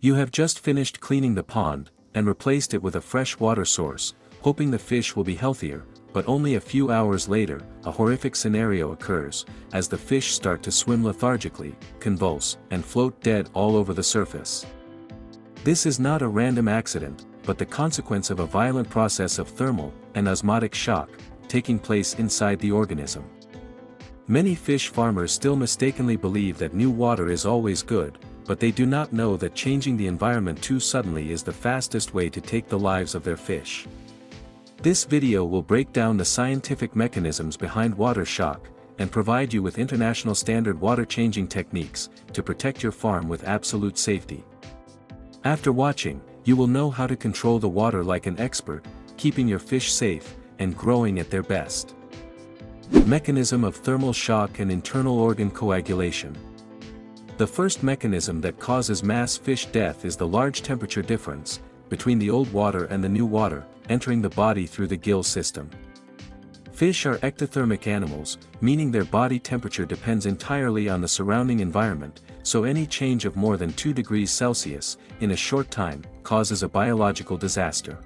You have just finished cleaning the pond, and replaced it with a fresh water source, hoping the fish will be healthier, but only a few hours later, a horrific scenario occurs, as the fish start to swim lethargically, convulse, and float dead all over the surface. This is not a random accident, but the consequence of a violent process of thermal and osmotic shock, taking place inside the organism. Many fish farmers still mistakenly believe that new water is always good, but they do not know that changing the environment too suddenly is the fastest way to take the lives of their fish. This video will break down the scientific mechanisms behind water shock, and provide you with international standard water changing techniques, to protect your farm with absolute safety. After watching, you will know how to control the water like an expert, keeping your fish safe, and growing at their best. Mechanism of thermal shock and internal organ coagulation. The first mechanism that causes mass fish death is the large temperature difference between the old water and the new water, entering the body through the gill system. Fish are ectothermic animals, meaning their body temperature depends entirely on the surrounding environment, so any change of more than 2 degrees Celsius, in a short time, causes a biological disaster.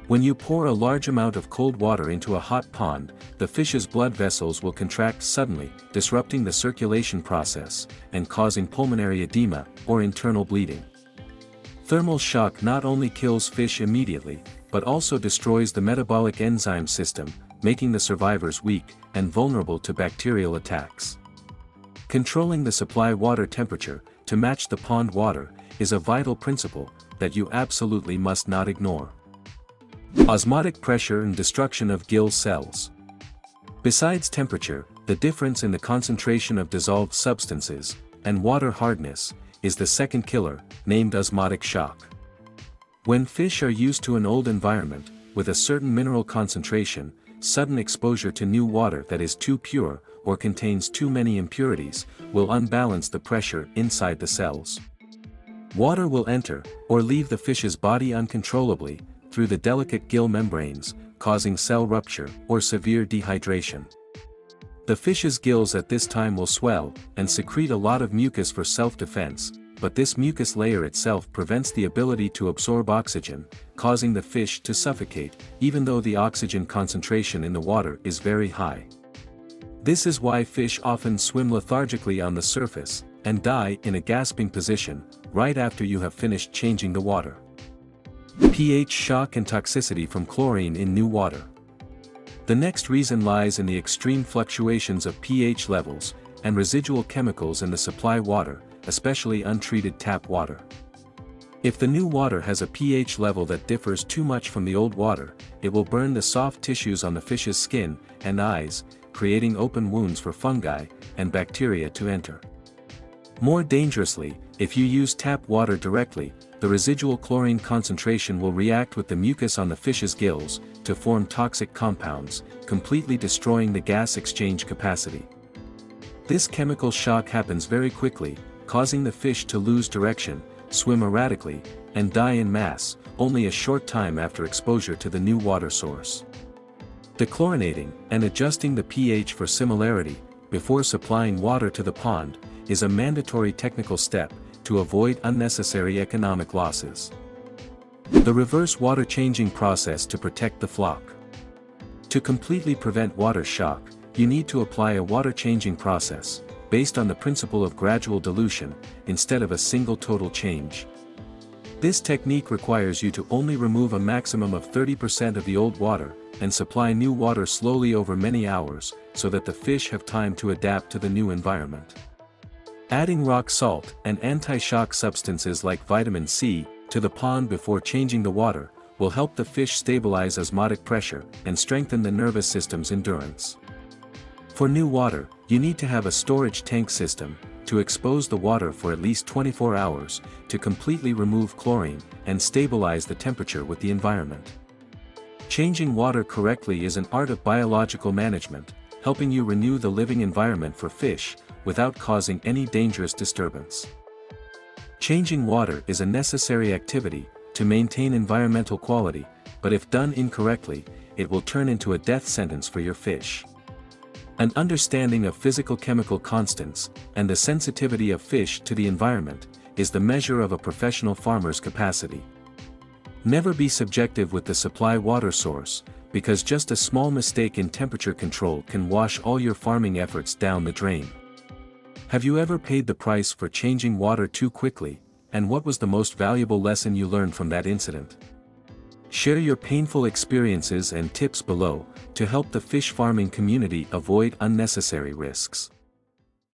When you pour a large amount of cold water into a hot pond, the fish's blood vessels will contract suddenly, disrupting the circulation process, and causing pulmonary edema, or internal bleeding. Thermal shock not only kills fish immediately, but also destroys the metabolic enzyme system, making the survivors weak, and vulnerable to bacterial attacks. Controlling the supply water temperature, to match the pond water, is a vital principle, that you absolutely must not ignore. Osmotic pressure and destruction of gill cells. Besides temperature, the difference in the concentration of dissolved substances, and water hardness, is the second killer, named osmotic shock. When fish are used to an old environment, with a certain mineral concentration, sudden exposure to new water that is too pure, or contains too many impurities, will unbalance the pressure inside the cells. Water will enter, or leave the fish's body uncontrollably, through the delicate gill membranes, causing cell rupture, or severe dehydration. The fish's gills at this time will swell, and secrete a lot of mucus for self-defense, but this mucus layer itself prevents the ability to absorb oxygen, causing the fish to suffocate, even though the oxygen concentration in the water is very high. This is why fish often swim lethargically on the surface, and die in a gasping position, right after you have finished changing the water. pH shock and toxicity from chlorine in new water. The next reason lies in the extreme fluctuations of pH levels, and residual chemicals in the supply water, especially untreated tap water. If the new water has a pH level that differs too much from the old water, it will burn the soft tissues on the fish's skin and eyes, creating open wounds for fungi and bacteria to enter. More dangerously, if you use tap water directly, the residual chlorine concentration will react with the mucus on the fish's gills, to form toxic compounds, completely destroying the gas exchange capacity. This chemical shock happens very quickly, causing the fish to lose direction, swim erratically, and die in mass, only a short time after exposure to the new water source. Dechlorinating, and adjusting the pH for similarity, before supplying water to the pond, is a mandatory technical step, to avoid unnecessary economic losses. The reverse water changing process to protect the flock. To completely prevent water shock, you need to apply a water changing process, based on the principle of gradual dilution, instead of a single total change. This technique requires you to only remove a maximum of 30% of the old water, and supply new water slowly over many hours, so that the fish have time to adapt to the new environment. Adding rock salt and anti-shock substances like vitamin C to the pond before changing the water will help the fish stabilize osmotic pressure and strengthen the nervous system's endurance. For new water, you need to have a storage tank system to expose the water for at least 24 hours to completely remove chlorine and stabilize the temperature with the environment. Changing water correctly is an art of biological management, helping you renew the living environment for fish without causing any dangerous disturbance. Changing water is a necessary activity to maintain environmental quality, but if done incorrectly, it will turn into a death sentence for your fish. An understanding of physical-chemical constants and the sensitivity of fish to the environment is the measure of a professional farmer's capacity. Never be subjective with the supply water source, because just a small mistake in temperature control can wash all your farming efforts down the drain. Have you ever paid the price for changing water too quickly, and what was the most valuable lesson you learned from that incident? Share your painful experiences and tips below, to help the fish farming community avoid unnecessary risks.